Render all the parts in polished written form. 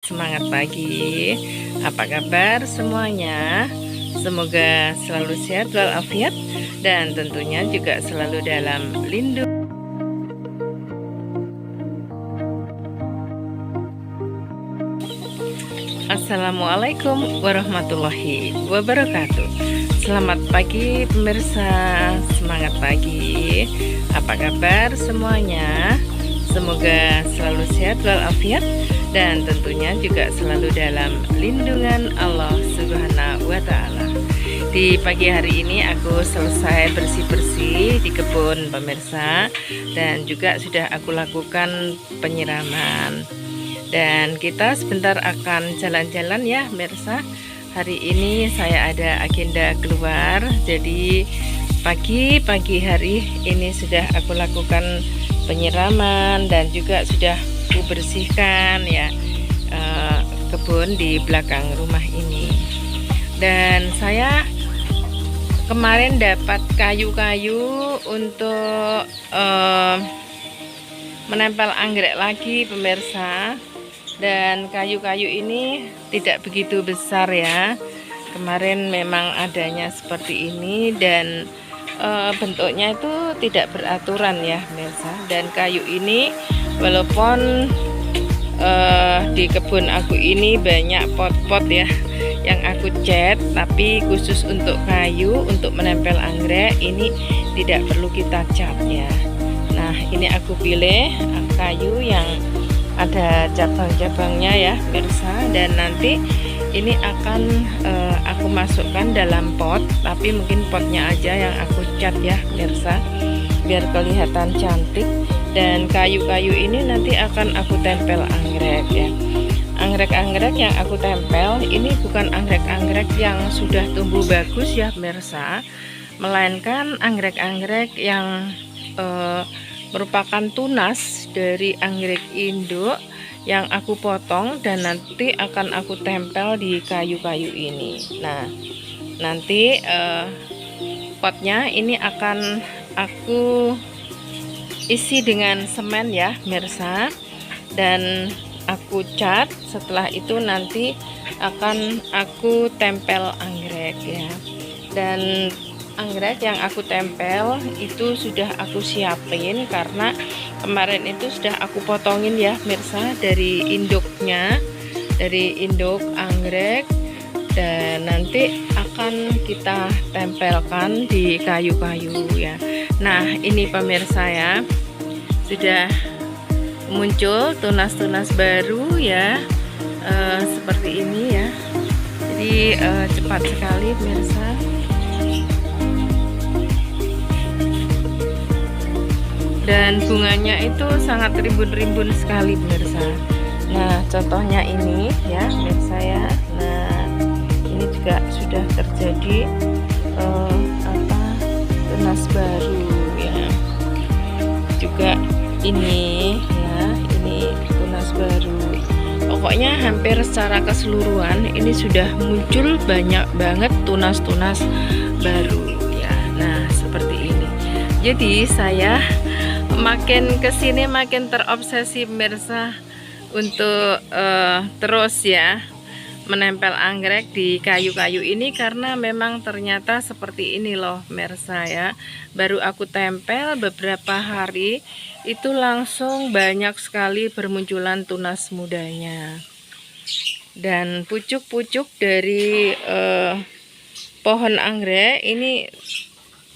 Semangat pagi. Apa kabar semuanya? Semoga selalu sehat walafiat dan tentunya juga selalu dalam lindung. Assalamualaikum warahmatullahi wabarakatuh. Selamat pagi pemirsa, semangat pagi. Apa kabar semuanya? Semoga selalu sehat walafiat dan tentunya juga selalu dalam lindungan Allah Subhanahu wa Ta'ala. Di pagi hari ini aku selesai bersih-bersih di kebun pemirsa, dan juga sudah aku lakukan penyiraman. Dan kita sebentar akan jalan-jalan ya pemirsa. Hari ini saya ada agenda keluar, jadi pagi hari ini sudah aku lakukan penyiraman dan juga sudah aku bersihkan ya kebun di belakang rumah ini. Dan saya kemarin dapat kayu-kayu untuk menempel anggrek lagi pemirsa. Dan kayu-kayu ini tidak begitu besar ya. Kemarin memang adanya seperti ini dan bentuknya itu tidak beraturan ya pemirsa. Dan kayu ini walaupun di kebun aku ini banyak pot-pot ya yang aku cat, tapi khusus untuk kayu untuk menempel anggrek ini tidak perlu kita cat ya. Nah, ini aku pilih kayu yang ada cabang-cabangnya ya pemirsa, dan nanti ini akan aku masukkan dalam pot, tapi mungkin potnya aja yang aku cat ya pemirsa biar kelihatan cantik. Dan kayu-kayu ini nanti akan aku tempel anggrek ya. Anggrek-anggrek yang aku tempel ini bukan anggrek-anggrek yang sudah tumbuh bagus ya pemirsa, melainkan anggrek-anggrek yang merupakan tunas dari anggrek induk yang aku potong dan nanti akan aku tempel di kayu-kayu ini. Nah, nanti potnya ini akan aku isi dengan semen ya pemirsa, dan aku cat. Setelah itu nanti akan aku tempel anggrek ya. Dan anggrek yang aku tempel itu sudah aku siapin karena kemarin itu sudah aku potongin ya pemirsa dari induknya, dari induk anggrek, dan nanti akan kita tempelkan di kayu-kayu ya. Nah, ini pemirsa ya, sudah muncul tunas-tunas baru ya, seperti ini ya. Jadi cepat sekali pemirsa. Dan bunganya itu sangat rimbun-rimbun sekali pemirsa. Nah, contohnya ini ya pemirsa ya. Nah, ini juga sudah terjadi tunas baru ya. Juga ini ya, ini tunas baru. Pokoknya hampir secara keseluruhan ini sudah muncul banyak banget tunas-tunas baru ya. Nah, seperti ini. Jadi saya makin kesini makin terobsesi pemirsa untuk terus ya menempel anggrek di kayu-kayu ini, karena memang ternyata seperti ini loh pemirsa ya. Baru aku tempel beberapa hari itu langsung banyak sekali bermunculan tunas mudanya, dan pucuk-pucuk dari pohon anggrek ini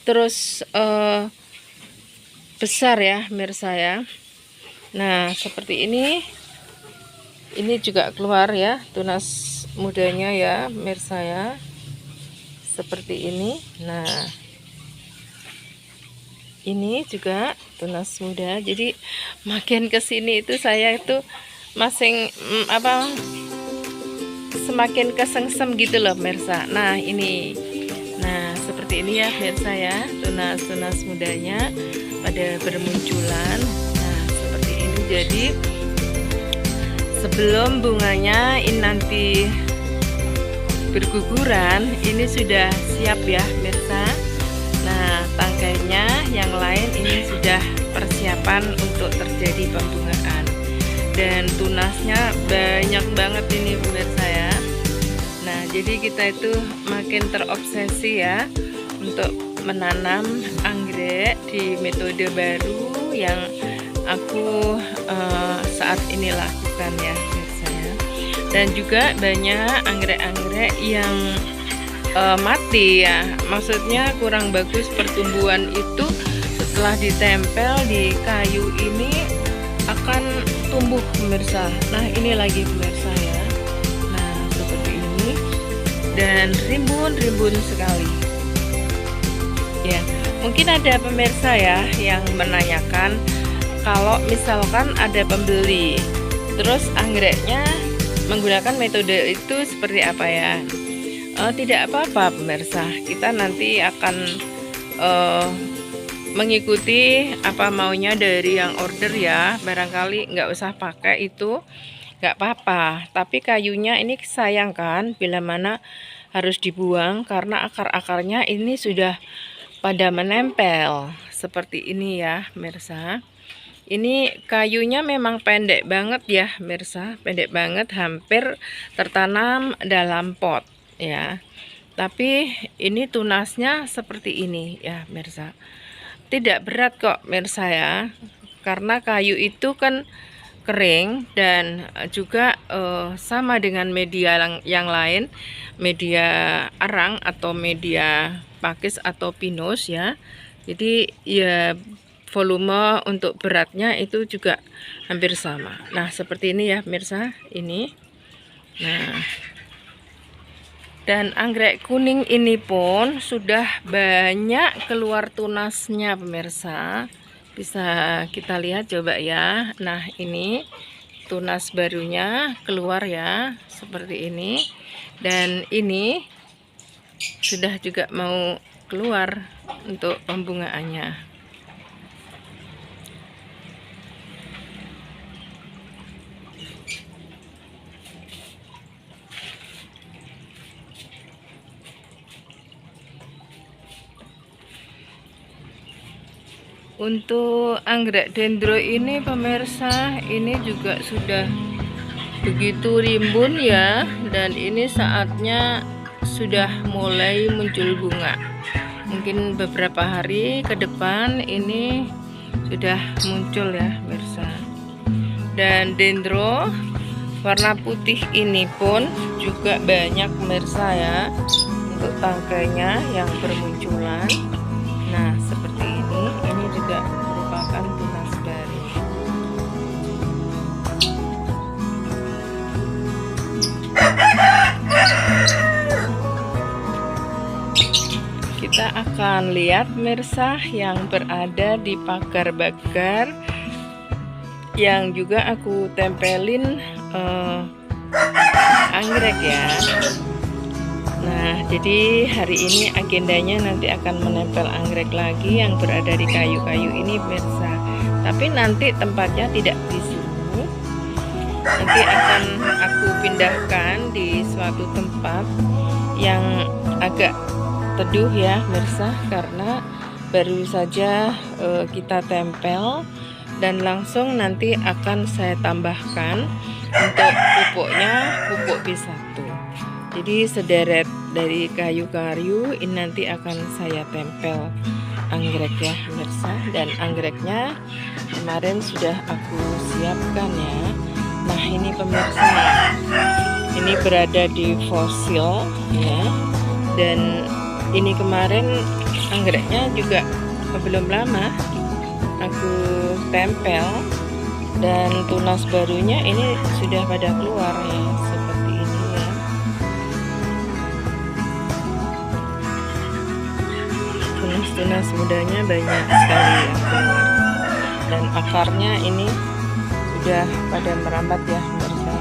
terus besar ya pemirsa ya. Nah, seperti ini juga keluar ya tunas mudanya ya pemirsa ya, seperti ini. Nah, ini juga tunas muda. Jadi makin kesini itu saya itu semakin kesengsem gitu loh pemirsa. Nah, ini, nah seperti ini ya pemirsa ya, tunas-tunas mudanya pada bermunculan. Nah, seperti ini. Jadi sebelum bunganya ini nanti berguguran, ini sudah siap ya pemirsa. Nah, tangkainya yang lain ini sudah persiapan untuk terjadi pembungaan. dan tunasnya banyak banget ini pemirsa ya. Nah, jadi kita itu makin terobsesi ya untuk menanam anggrek di metode baru yang aku saat ini lakukan ya pemirsa ya. Dan juga banyak anggrek-anggrek yang mati ya, maksudnya kurang bagus pertumbuhan itu. Setelah ditempel di kayu ini akan tumbuh pemirsa. Nah, ini lagi pemirsa ya. Nah, seperti ini dan rimbun-rimbun sekali ya. Mungkin ada pemirsa ya yang menanyakan, kalau misalkan ada pembeli terus anggreknya menggunakan metode itu seperti apa ya? Tidak apa-apa pemirsa, kita nanti akan mengikuti apa maunya dari yang order ya. Barangkali nggak usah pakai itu, nggak apa-apa. Tapi kayunya ini sayang kan, bila mana harus dibuang karena akar-akarnya ini sudah pada menempel seperti ini ya pemirsa. Ini kayunya memang pendek banget ya pemirsa, pendek banget, hampir tertanam dalam pot ya. Tapi ini tunasnya seperti ini ya pemirsa. Tidak berat kok pemirsa ya, karena kayu itu kan kering dan juga sama dengan media yang lain, media arang atau media pakis atau pinus ya. Jadi ya volume untuk beratnya itu juga hampir sama. Nah, seperti ini ya pemirsa, ini. Nah, dan anggrek kuning ini pun sudah banyak keluar tunasnya pemirsa. Bisa kita lihat coba ya. Nah, ini tunas barunya keluar ya, seperti ini. Dan ini sudah juga mau keluar untuk pembungaannya. Untuk anggrek dendro ini pemirsa, ini juga sudah begitu rimbun ya, dan ini saatnya sudah mulai muncul bunga. Mungkin beberapa hari ke depan ini sudah muncul ya pemirsa. Dan dendro warna putih ini pun juga banyak pemirsa ya, untuk tangkainya yang bermunculan. Nah, seperti ini juga merupakan tunas baru. Kita akan lihat pemirsa yang berada di pagar-pagar yang juga aku tempelin anggrek ya. Nah, jadi hari ini agendanya nanti akan menempel anggrek lagi yang berada di kayu-kayu ini pemirsa. Tapi nanti tempatnya tidak di sini. Nanti akan aku pindahkan di suatu tempat yang agak teduh ya pemirsa, karena baru saja kita tempel dan langsung nanti akan saya tambahkan untuk pupuknya, pupuk B1. Jadi sederet dari kayu-kayu ini nanti akan saya tempel anggrek ya pemirsa. Dan anggreknya kemarin sudah aku siapkan ya. Nah, ini pemirsa, ini berada di fosil ya. Dan ini kemarin anggreknya juga belum lama aku tempel, dan tunas barunya ini sudah pada keluar ya, seperti ini ya. Tunas-tunas mudanya banyak sekali yang keluar, dan akarnya ini sudah pada merambat ya pemirsa,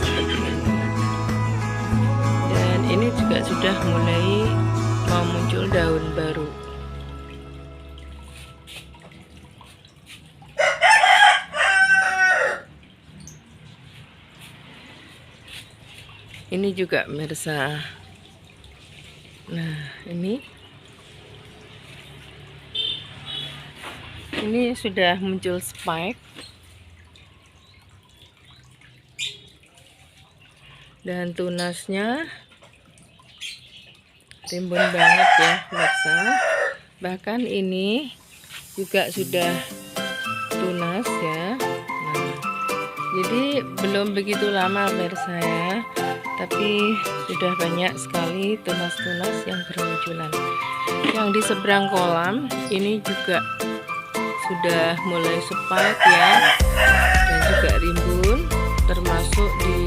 seperti ini. Dan ini juga sudah mulai mau muncul daun baru. Ini juga pemirsa. Nah, ini sudah muncul spike Dan tunasnya rimbun banget ya pemirsa. Bahkan ini juga sudah tunas ya. Nah, jadi belum begitu lama pemirsa ya, tapi sudah banyak sekali tunas-tunas yang bermunculan. Yang di seberang kolam ini juga sudah mulai spike ya, dan juga rimbun, termasuk di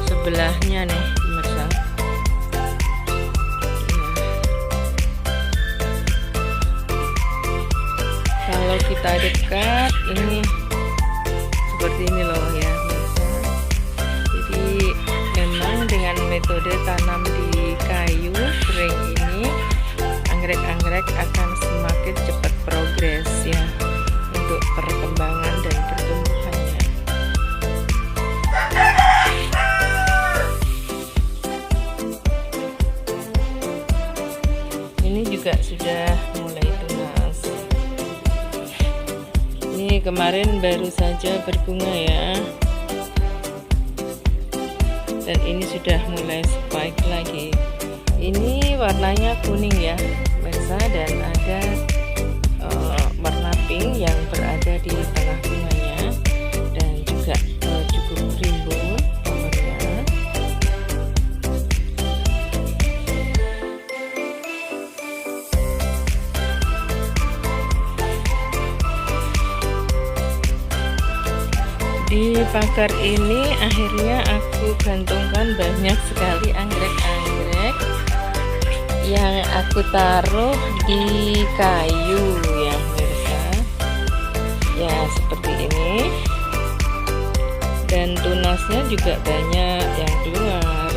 sebelahnya nih pemirsa. Kalau kita dekat ini seperti ini loh ya pemirsa. Jadi memang dengan metode tanam di kayu kering ini, anggrek-anggrek akan semakin cepat progres ya untuk perkembangan dan pertumbuhannya. Ini juga sudah mulai tunas. Ini kemarin baru saja berbunga ya, dan ini sudah mulai spike lagi. Ini warnanya kuning ya pemirsa, dan ada warna pink yang berada di tengah bunganya, dan juga cukup rimbun pohonnya. Di pagar ini akhirnya aku gantungkan banyak sekali anggrek-anggrek yang aku taruh di kayu ya pemirsa. Ya seperti ini, dan tunasnya juga banyak yang keluar.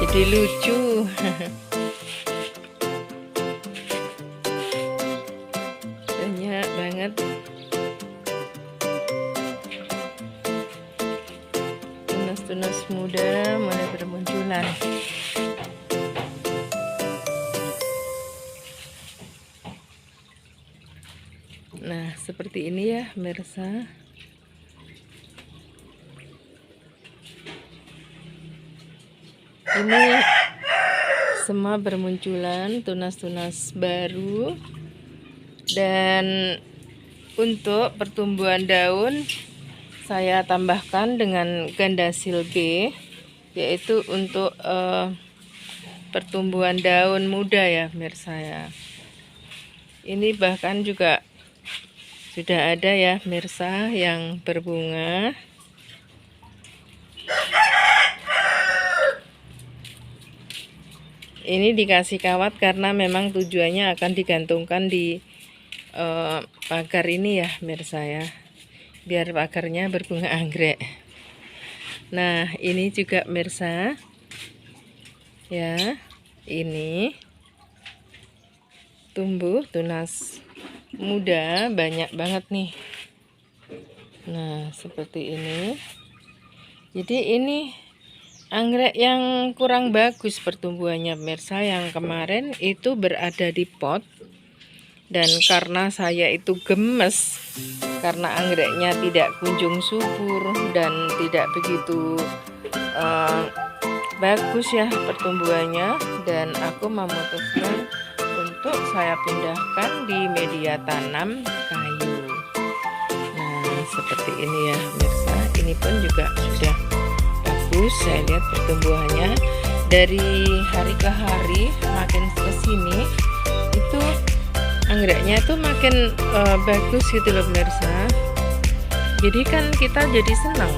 Jadi lucu. Banyak banget tunas-tunas muda mulai bermunculan. Nah seperti ini ya pemirsa. Ini semua bermunculan tunas-tunas baru. Dan untuk pertumbuhan daun saya tambahkan dengan Gandasil B, yaitu untuk pertumbuhan daun muda ya pemirsa ya. Ini bahkan juga sudah ada ya pemirsa yang berbunga. Ini dikasih kawat karena memang tujuannya akan digantungkan di pagar ini ya pemirsa ya, biar pagarnya berbunga anggrek. Nah ini juga pemirsa ya, ini tumbuh tunas muda banyak banget nih. Nah seperti ini. Jadi ini anggrek yang kurang bagus pertumbuhannya pemirsa, yang kemarin itu berada di pot. Dan karena saya itu gemes karena anggreknya tidak kunjung subur dan tidak begitu bagus ya pertumbuhannya, dan aku memutuskan untuk saya pindahkan di media tanam kayu. Nah seperti ini ya pemirsa. Ini pun juga sudah bagus, saya lihat pertumbuhannya dari hari ke hari makin kesini itu anggreknya tuh makin bagus gitu loh pemirsa. Jadi kan kita jadi senang.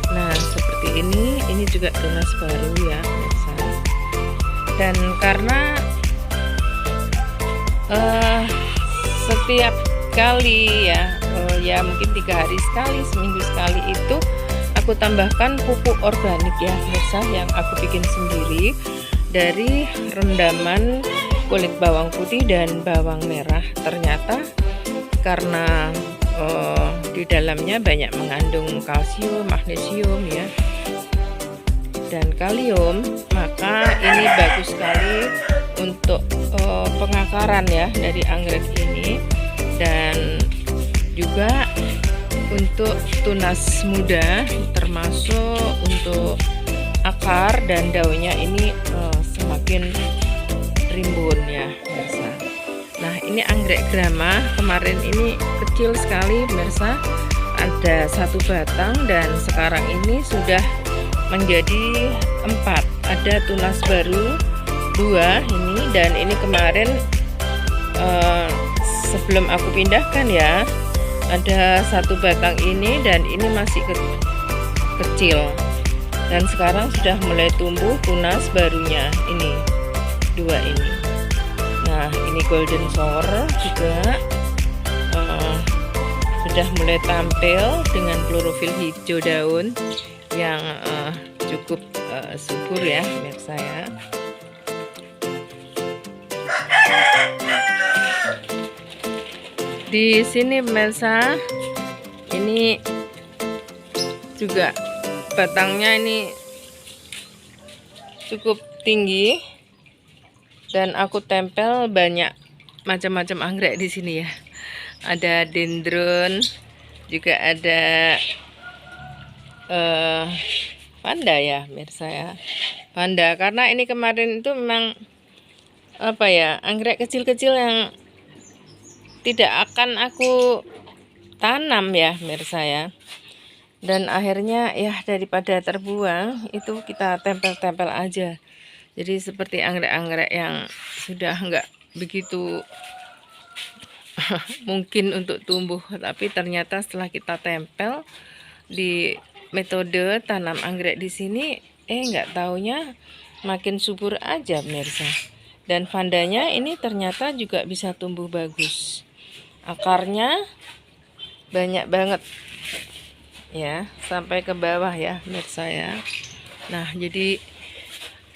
Nah seperti ini juga tunas baru ya pemirsa. Dan karena setiap kali ya, ya mungkin 3 hari sekali, seminggu sekali itu aku tambahkan pupuk organik ya pemirsa, yang aku bikin sendiri dari rendaman kulit bawang putih dan bawang merah. Ternyata karena di dalamnya banyak mengandung kalsium, magnesium ya, dan kalium, maka ini bagus sekali untuk pengakaran ya dari anggrek ini, dan juga untuk tunas muda, termasuk untuk akar dan daunnya ini semakin rimbun ya pemirsa. Nah, ini anggrek grama kemarin ini kecil sekali pemirsa, ada 1 batang dan sekarang ini sudah menjadi 4. Ada tunas baru 2 ini, dan ini kemarin sebelum aku pindahkan ya, ada 1 batang ini dan ini masih kecil, dan sekarang sudah mulai tumbuh tunas barunya ini 2 ini. Nah, ini golden shower juga sudah mulai tampil dengan klorofil hijau daun yang cukup subur ya pemirsa ya. Di sini pemirsa, ini juga batangnya ini cukup tinggi dan aku tempel banyak macam-macam anggrek di sini ya. Ada dendron, juga ada panda ya pemirsa ya. Panda, karena ini kemarin itu memang apa ya, anggrek kecil-kecil yang tidak akan aku tanam ya pemirsa ya. Dan akhirnya ya daripada terbuang itu kita tempel-tempel aja. Jadi seperti anggrek-anggrek yang sudah enggak begitu mungkin untuk tumbuh, tapi ternyata setelah kita tempel di metode tanam anggrek di sini, enggak taunya makin subur aja pemirsa. Dan vandanya ini ternyata juga bisa tumbuh bagus. Akarnya banyak banget ya, sampai ke bawah ya pemirsa ya. Nah, jadi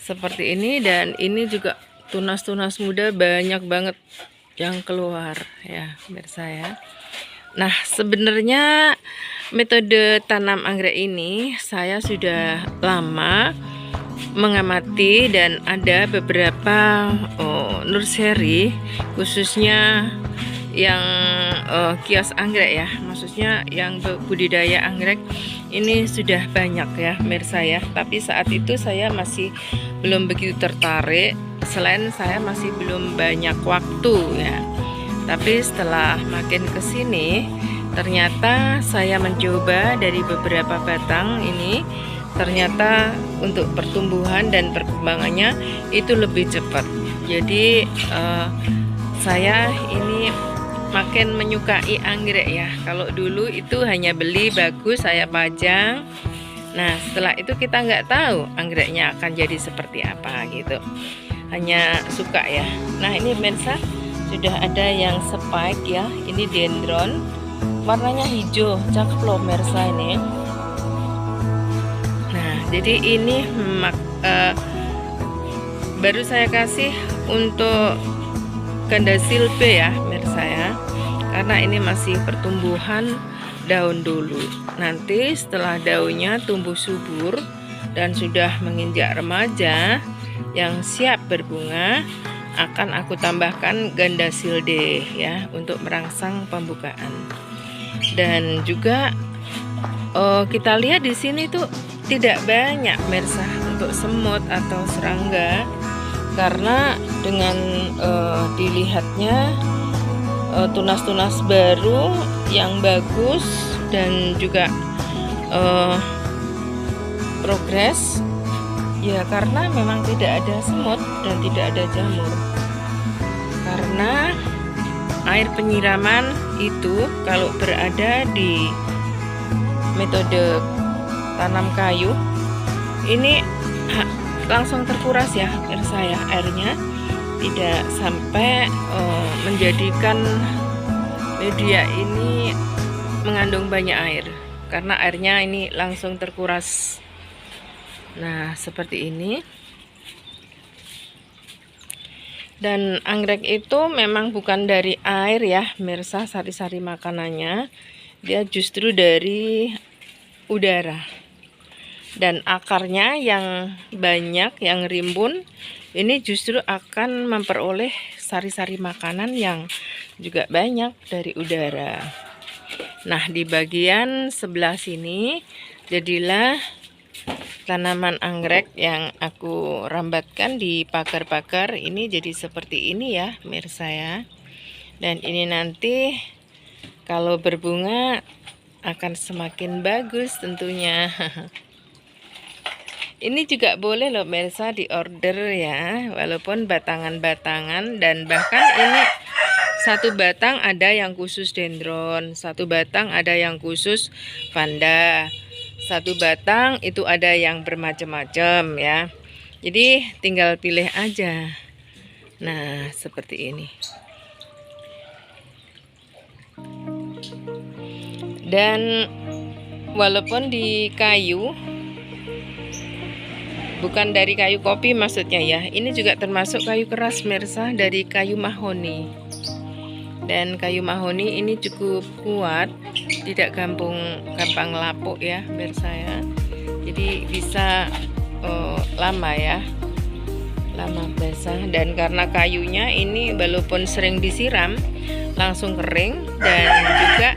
seperti ini, dan ini juga tunas-tunas muda banyak banget yang keluar ya pemirsa ya. Nah, sebenarnya metode tanam anggrek ini saya sudah lama mengamati, dan ada beberapa nursery khususnya yang kios anggrek ya, maksudnya yang budidaya anggrek ini sudah banyak ya pemirsa ya. Tapi saat itu saya masih belum begitu tertarik, selain saya masih belum banyak waktu ya. Tapi setelah makin kesini, ternyata saya mencoba dari beberapa batang ini, ternyata untuk pertumbuhan dan perkembangannya itu lebih cepat. Jadi saya ini makin menyukai anggrek ya. Kalau dulu itu hanya beli bagus saya pajang. Nah, setelah itu kita nggak tahu anggreknya akan jadi seperti apa gitu. Hanya suka ya. Nah, ini pemirsa sudah ada yang spike ya. Ini dendron, warnanya hijau, cakep loh pemirsa ini. Nah, jadi ini baru saya kasih untuk ganda silbe ya pemirsa ya, karena ini masih pertumbuhan daun dulu. Nanti setelah daunnya tumbuh subur dan sudah menginjak remaja yang siap berbunga, akan aku tambahkan ganda silde ya untuk merangsang pembukaan. Dan juga kita lihat di sini tuh tidak banyak pemirsa untuk semut atau serangga, karena dengan dilihatnya tunas-tunas baru yang bagus dan juga progres ya, karena memang tidak ada semut dan tidak ada jamur. Karena air penyiraman itu kalau berada di metode tanam kayu ini langsung terkuras ya pemirsa ya, airnya tidak sampai menjadikan media ini mengandung banyak air, karena airnya ini langsung terkuras. Nah, seperti ini. Dan anggrek itu memang bukan dari air ya pemirsa, sari-sari makanannya dia justru dari udara. dan akarnya yang banyak, yang rimbun, ini justru akan memperoleh sari-sari makanan yang juga banyak dari udara. Nah, di bagian sebelah sini jadilah tanaman anggrek yang aku rambatkan di pagar-pagar ini jadi seperti ini ya, pemirsa ya. Dan ini nanti kalau berbunga akan semakin bagus tentunya. Ini juga boleh loh pemirsa diorder ya, walaupun batangan-batangan, dan bahkan ini satu batang ada yang khusus dendron, satu batang ada yang khusus vanda, satu batang itu ada yang bermacam-macam ya. Jadi tinggal pilih aja. Nah, seperti ini. Dan walaupun di kayu, bukan dari kayu kopi maksudnya ya, ini juga termasuk kayu keras pemirsa, dari kayu mahoni. Dan kayu mahoni ini cukup kuat, tidak gampang lapuk ya pemirsa ya. Jadi bisa lama ya, lama basah. Dan karena kayunya ini walaupun sering disiram langsung kering, dan juga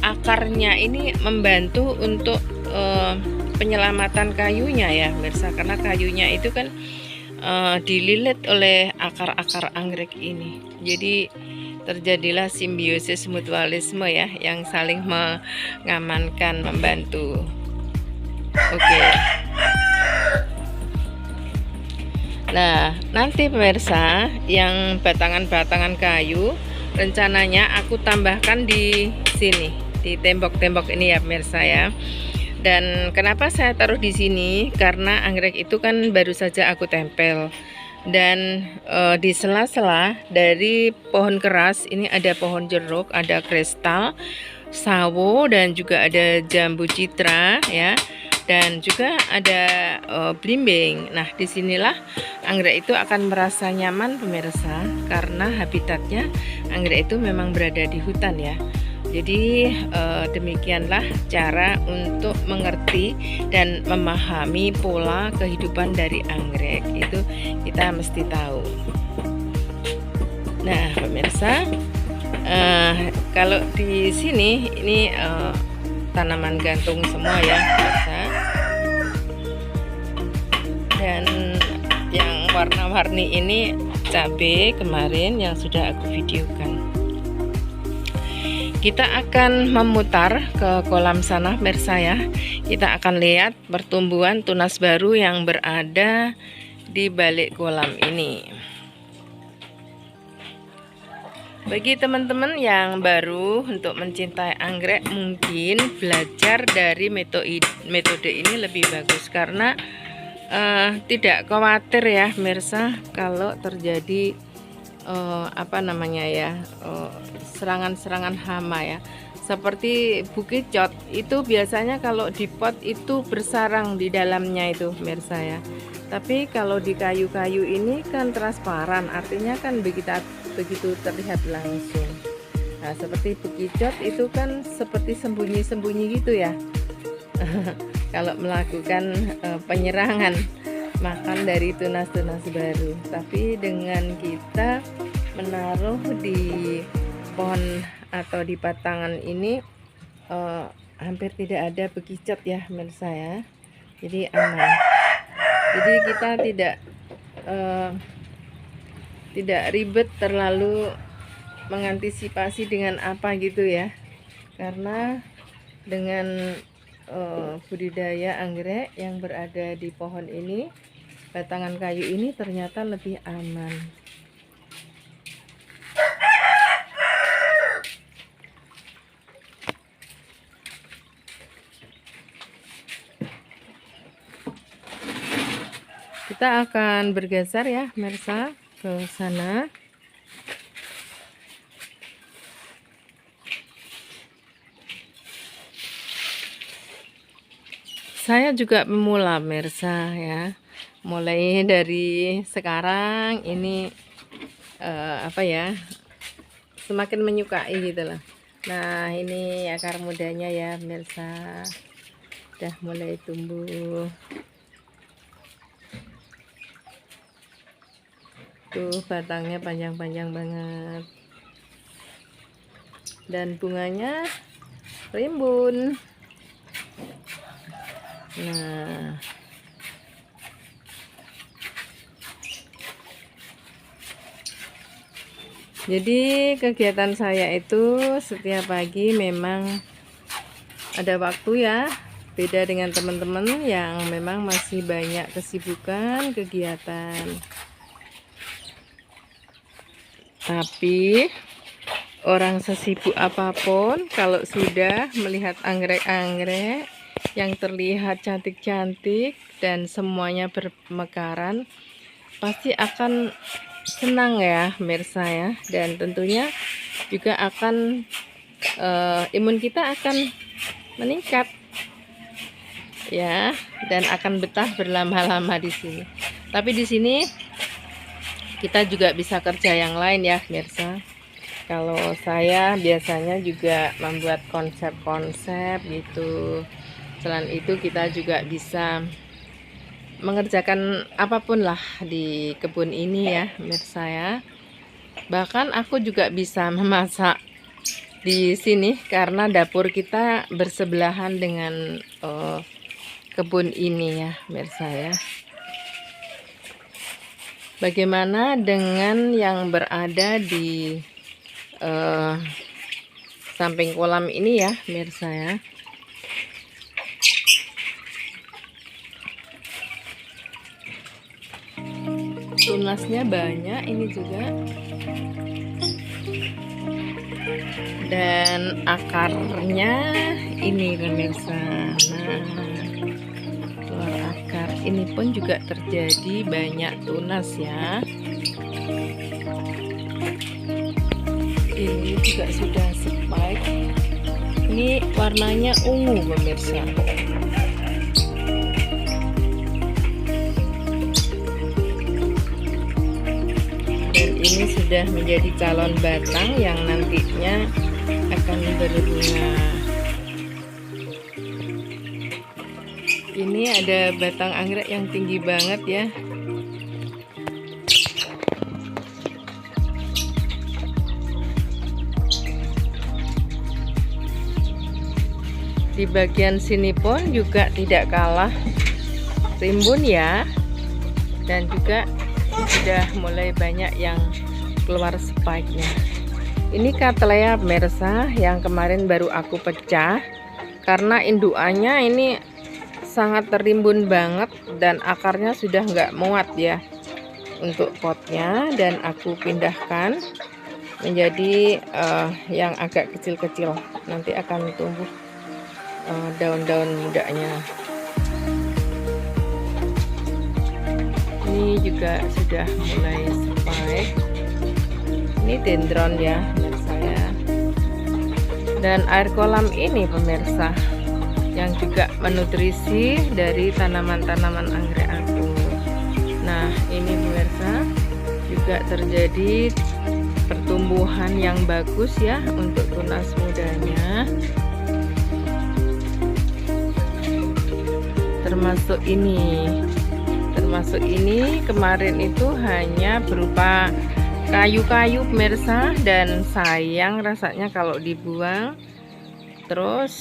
akarnya ini membantu untuk penyelamatan kayunya ya pemirsa, karena kayunya itu kan dililit oleh akar-akar anggrek ini. Jadi terjadilah simbiosis mutualisme ya, yang saling mengamankan, membantu. Oke. Nah, nanti pemirsa yang batangan-batangan kayu rencananya aku tambahkan di sini, di tembok-tembok ini ya pemirsa ya. Dan kenapa saya taruh di sini? Karena anggrek itu kan baru saja aku tempel. Dan di sela-sela dari pohon keras ini ada pohon jeruk, ada kristal, sawo, dan juga ada jambu citra ya. Dan juga ada blimbing. Nah, disinilah anggrek itu akan merasa nyaman pemirsa, karena habitatnya anggrek itu memang berada di hutan ya. Jadi demikianlah cara untuk mengerti dan memahami pola kehidupan dari anggrek, itu kita mesti tahu. Nah pemirsa, kalau di sini ini tanaman gantung semua ya pemirsa. Dan yang warna-warni ini cabai kemarin yang sudah aku videokan. Kita akan memutar ke kolam sana pemirsa ya. Kita akan lihat pertumbuhan tunas baru yang berada di balik kolam ini. Bagi teman-teman yang baru untuk mencintai anggrek, mungkin belajar dari metode ini lebih bagus, karena tidak khawatir ya pemirsa kalau terjadi apa namanya ya, serangan-serangan hama ya, seperti bukicot itu biasanya kalau di pot itu bersarang di dalamnya itu pemirsa ya. Tapi kalau di kayu-kayu ini kan transparan, artinya kan begitu terlihat langsung. Nah, seperti bukicot itu kan seperti sembunyi-sembunyi gitu ya. Kalau melakukan penyerangan makan dari tunas-tunas baru. Tapi dengan kita menaruh di pohon atau di batangan ini hampir tidak ada bekicot ya pemirsa ya. Jadi aman. Jadi kita tidak ribet terlalu mengantisipasi dengan apa gitu ya. Karena dengan budidaya anggrek yang berada di pohon ini, batangan kayu ini ternyata lebih aman. Kita akan bergeser ya pemirsa ke sana. Saya juga pemula pemirsa ya, mulai dari sekarang ini apa ya, semakin menyukai gitu loh. Nah ini akar mudanya ya pemirsa. Udah mulai tumbuh. Tuh batangnya panjang-panjang banget. Dan bunganya rimbun. Nah, jadi kegiatan saya itu setiap pagi memang ada waktu ya, beda dengan teman-teman yang memang masih banyak kesibukan kegiatan. Tapi orang sesibuk apapun, kalau sudah melihat anggrek-anggrek yang terlihat cantik-cantik dan semuanya bermekaran, pasti akan senang ya pemirsa ya, dan tentunya juga akan imun kita akan meningkat ya, dan akan betah berlama-lama di sini. Tapi di sini kita juga bisa kerja yang lain ya pemirsa. Kalau saya biasanya juga membuat konsep-konsep gitu. Selain itu kita juga bisa mengerjakan apapun lah di kebun ini ya pemirsa ya. Bahkan aku juga bisa memasak di sini karena dapur kita bersebelahan dengan kebun ini ya pemirsa ya. Bagaimana dengan yang berada di samping kolam ini ya pemirsa ya. Tunasnya banyak ini juga, dan akarnya ini pemirsa. Nah, keluar akar ini pun juga terjadi banyak tunas ya. Ini juga sudah spike. Ini warnanya ungu pemirsa. Ini sudah menjadi calon batang yang nantinya akan berbunga. Ini ada batang anggrek yang tinggi banget ya. Di bagian sini pun juga tidak kalah rimbun ya, dan juga sudah mulai banyak yang keluar spike-nya. Ini Cattleya pemirsa yang kemarin baru aku pecah karena indukannya ini sangat terimbun banget dan akarnya sudah nggak muat ya untuk potnya, dan aku pindahkan menjadi yang agak kecil-kecil. Nanti akan tumbuh daun-daun mudanya. Ini juga sudah mulai spike. Ini dendron ya pemirsa ya. Dan air kolam ini pemirsa yang juga menutrisi dari tanaman-tanaman anggrek aku. Nah ini pemirsa juga terjadi pertumbuhan yang bagus ya untuk tunas mudanya. Termasuk ini kemarin itu hanya berupa kayu-kayu pemirsa, dan sayang rasanya kalau dibuang. Terus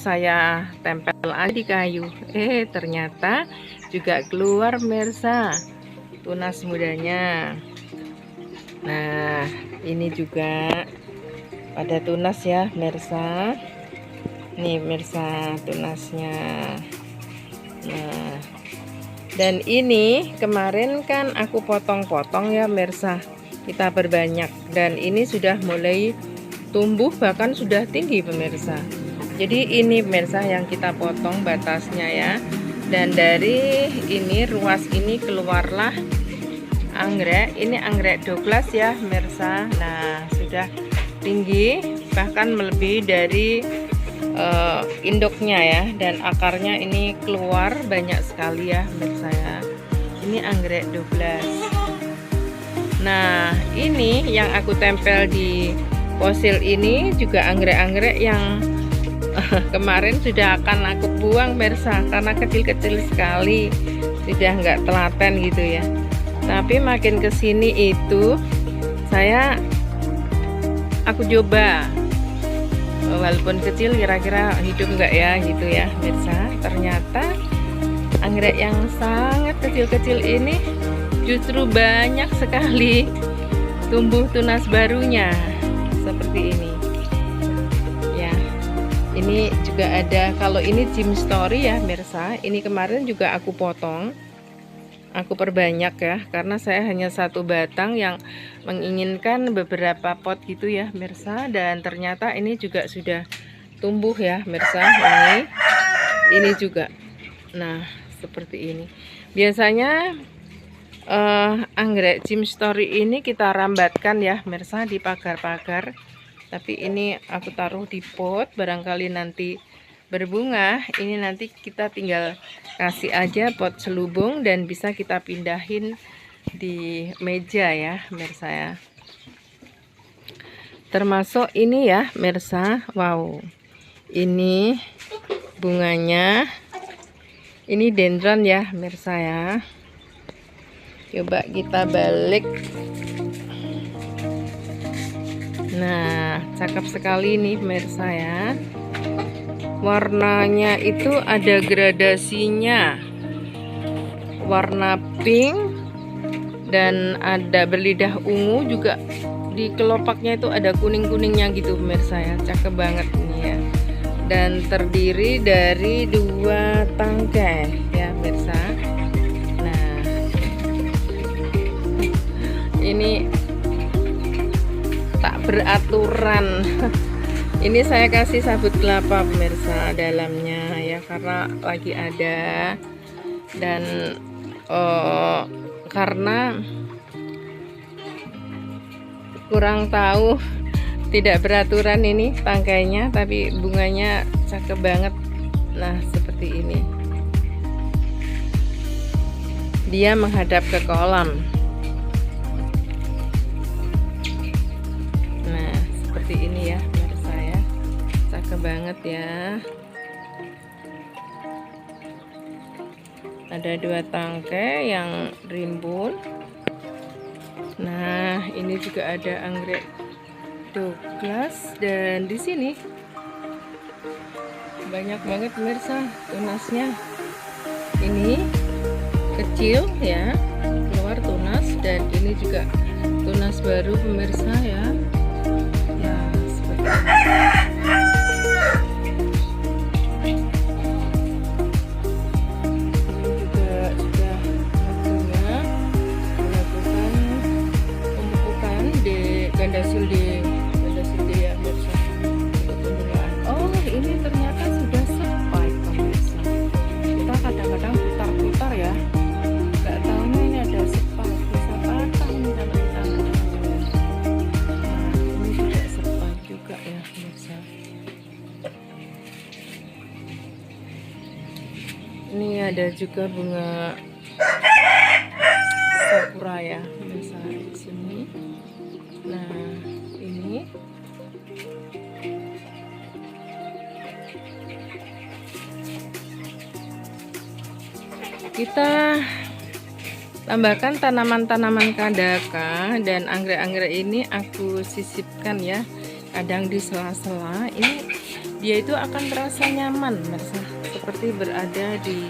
saya tempel aja di kayu, ternyata juga keluar pemirsa tunas mudanya. Nah ini juga pada tunas ya pemirsa. Nih pemirsa tunasnya. Nah, dan ini kemarin kan aku potong-potong ya pemirsa, kita perbanyak, dan ini sudah mulai tumbuh bahkan sudah tinggi pemirsa. Jadi ini pemirsa yang kita potong batasnya ya, dan dari ini ruas ini keluarlah anggrek. Ini anggrek Douglas ya pemirsa. Nah sudah tinggi bahkan melebihi dari induknya ya, dan akarnya ini keluar banyak sekali ya pemirsa ya. Ini anggrek Douglas. Nah ini yang aku tempel di fosil ini juga anggrek-anggrek yang kemarin sudah akan aku buang pemirsa karena kecil-kecil sekali, sudah nggak telaten gitu ya. Tapi makin kesini itu aku coba, walaupun kecil kira-kira hidup nggak ya gitu ya pemirsa. Ternyata anggrek yang sangat kecil-kecil ini justru banyak sekali tumbuh tunas barunya seperti ini ya. Ini juga ada, kalau ini Jim Story ya pemirsa, ini kemarin juga aku potong, aku perbanyak ya, karena saya hanya satu batang yang menginginkan beberapa pot gitu ya pemirsa. Dan ternyata ini juga sudah tumbuh ya pemirsa, ini juga. Nah seperti ini. Biasanya anggrek Jim Story ini kita rambatkan ya pemirsa di pagar-pagar, tapi ini aku taruh di pot, barangkali nanti berbunga. Ini nanti kita tinggal kasih aja pot selubung dan bisa kita pindahin di meja ya pemirsa ya. Termasuk ini ya pemirsa, wow, ini bunganya, ini dendron ya pemirsa ya. Coba kita balik. Nah cakep sekali nih pemirsa ya, warnanya itu ada gradasinya, warna pink dan ada berlidah ungu juga, di kelopaknya itu ada kuning-kuningnya gitu pemirsa ya, cakep banget ini ya. Dan terdiri dari 2 tangkai ya pemirsa. Nah ini tak beraturan. Ini saya kasih sabut kelapa pemirsa dalamnya ya, karena lagi ada, dan karena kurang tahu, tidak beraturan ini tangkainya, tapi bunganya cakep banget. Nah seperti ini, dia menghadap ke kolam. Nah seperti ini ya pemirsa ya, cakep banget ya. Ada 2 tangkai yang rimbun. Nah ini juga ada anggrek Douglas, dan di sini banyak banget pemirsa tunasnya. Ini kecil ya, keluar tunas, dan ini juga tunas baru pemirsa ya. Ya seperti ini. Gandasil D ya pemirsa. Oh ini ternyata sudah sepai pemirsa. Kita kadang-kadang putar-putar ya, nggak tahunya ini ada sepai, bisa patah ini kalau kita. Nah ini juga sepai juga ya pemirsa. Ini ada juga bunga sakura ya pemirsa di sini. Nah ini kita tambahkan tanaman-tanaman kadaka, dan anggrek-anggrek ini aku sisipkan ya, kadang di sela-sela. Ini dia itu akan terasa nyaman pemirsa, seperti berada di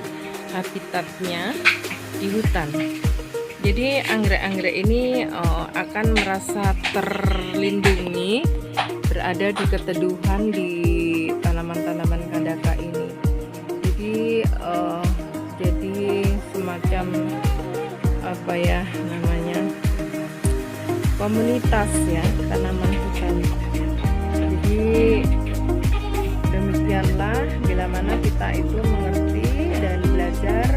habitatnya di hutan. Jadi anggrek-anggrek ini akan merasa terlindungi, berada di keteduhan di tanaman-tanaman kadaka ini. Jadi semacam apa ya namanya, komunitas ya tanaman hutan. Jadi demikianlah bila mana kita itu mengerti dan belajar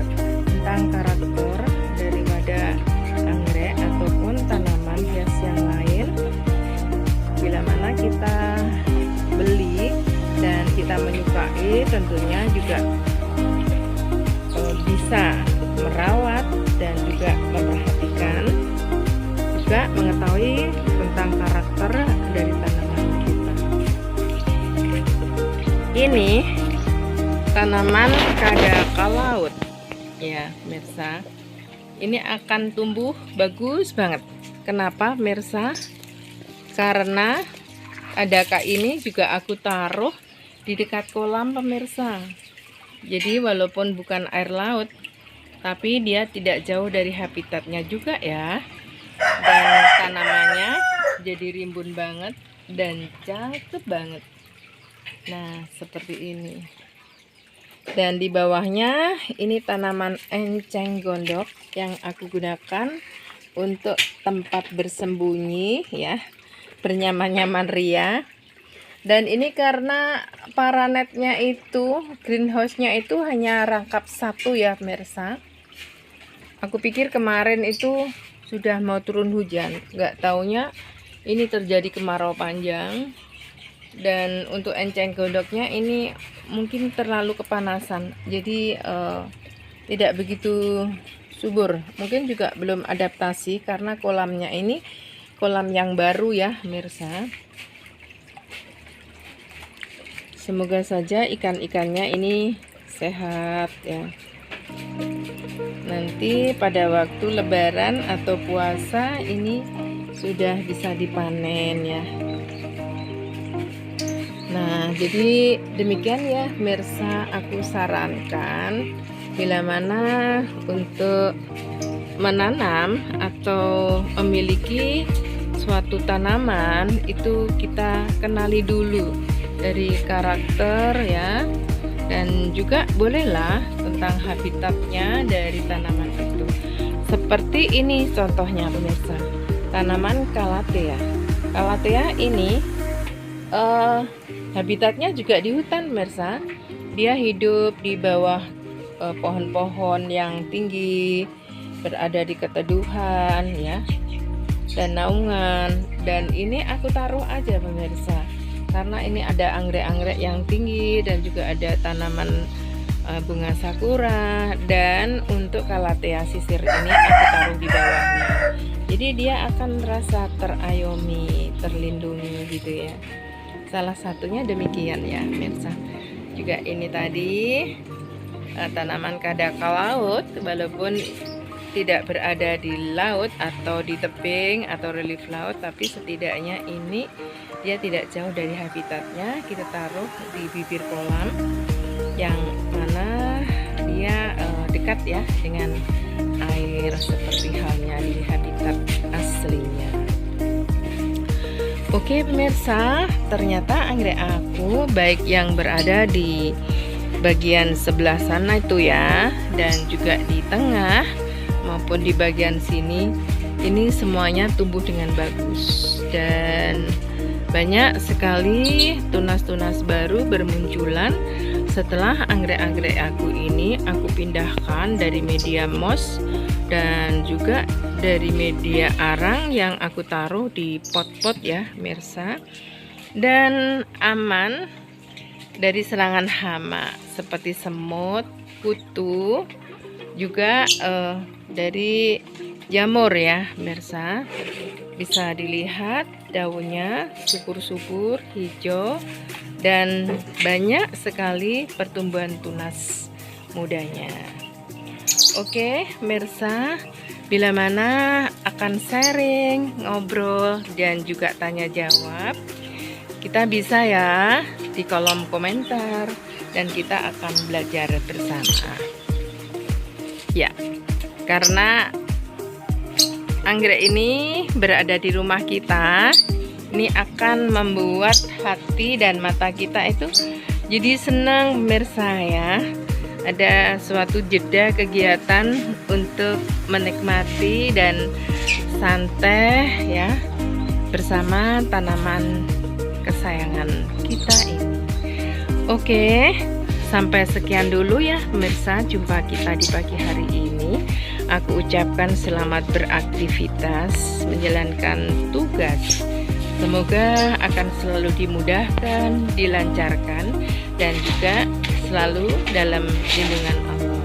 tentang karakter daripada anggrek ataupun tanaman hias yang lain. Bila mana kita beli dan kita menyukai, tentunya juga bisa merawat dan juga memperhatikan, juga mengetahui tentang karakter dari tanaman kita. Ini ini tanaman kadaka laut ya pemirsa. Ini akan tumbuh bagus banget. Kenapa pemirsa? Karena kadaka ini juga aku taruh di dekat kolam pemirsa. Jadi walaupun bukan air laut, tapi dia tidak jauh dari habitatnya juga ya. Dan tanamannya jadi rimbun banget dan cakep banget. Nah, seperti ini. Dan di bawahnya ini tanaman enceng gondok yang aku gunakan untuk tempat bersembunyi ya, bernyaman-nyaman ria. Dan ini karena paranetnya itu, greenhouse-nya itu hanya rangkap satu ya pemirsa. Aku pikir kemarin itu sudah mau turun hujan, nggak taunya ini terjadi kemarau panjang. Dan untuk enceng gondoknya ini mungkin terlalu kepanasan, jadi tidak begitu subur. Mungkin juga belum adaptasi karena kolamnya ini kolam yang baru ya pemirsa. Semoga saja ikan-ikannya ini sehat ya. Nanti pada waktu lebaran atau puasa ini sudah bisa dipanen ya. Nah, jadi demikian ya pemirsa, aku sarankan bila mana untuk menanam atau memiliki suatu tanaman itu kita kenali dulu dari karakter ya, dan juga bolehlah tentang habitatnya dari tanaman itu. Seperti ini contohnya pemirsa, tanaman calathea. Calathea ini habitatnya juga di hutan pemirsa. Dia hidup di bawah pohon-pohon yang tinggi, berada di keteduhan ya dan naungan. Dan ini aku taruh aja pemirsa, karena ini ada anggrek-anggrek yang tinggi dan juga ada tanaman bunga sakura. Dan untuk calathea sisir ini aku taruh di bawahnya, jadi dia akan merasa terayomi, terlindungi gitu ya. Salah satunya demikian ya pemirsa. Juga ini tadi tanaman kadaka laut, walaupun tidak berada di laut atau di tebing atau relief laut, tapi setidaknya ini dia tidak jauh dari habitatnya. Kita taruh di bibir kolam yang mana dia dekat ya dengan air, seperti halnya di habitat aslinya. Oke pemirsa, ternyata anggrek aku baik yang berada di bagian sebelah sana itu ya, dan juga di tengah maupun di bagian sini, ini semuanya tumbuh dengan bagus. Dan banyak sekali tunas-tunas baru bermunculan setelah anggrek-anggrek aku ini aku pindahkan dari media moss dan juga dari media arang yang aku taruh di pot-pot ya pemirsa. Dan aman dari serangan hama seperti semut, kutu, juga dari jamur ya pemirsa. Bisa dilihat daunnya subur-subur hijau dan banyak sekali pertumbuhan tunas mudanya. Oke pemirsa, bila mana akan sharing, ngobrol, dan juga tanya jawab, kita bisa ya di kolom komentar dan kita akan belajar bersama. Ya, karena anggrek ini berada di rumah kita, ini akan membuat hati dan mata kita itu jadi senang pemirsa ya. Ada suatu jeda kegiatan untuk menikmati dan santai ya bersama tanaman kesayangan kita ini. Oke, sampai sekian dulu ya pemirsa, jumpa kita di pagi hari ini. Aku ucapkan selamat beraktivitas menjalankan tugas. Semoga akan selalu dimudahkan, dilancarkan, dan juga selalu dalam lindungan Allah.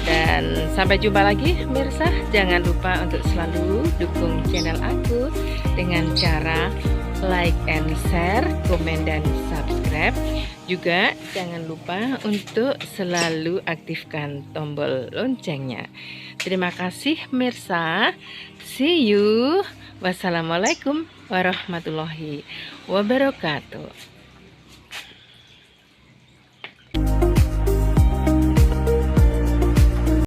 Dan sampai jumpa lagi pemirsa. Jangan lupa untuk selalu dukung channel aku dengan cara like and share, komen dan subscribe. Juga jangan lupa untuk selalu aktifkan tombol loncengnya. Terima kasih pemirsa. See you. Wassalamualaikum warahmatullahi wabarakatuh.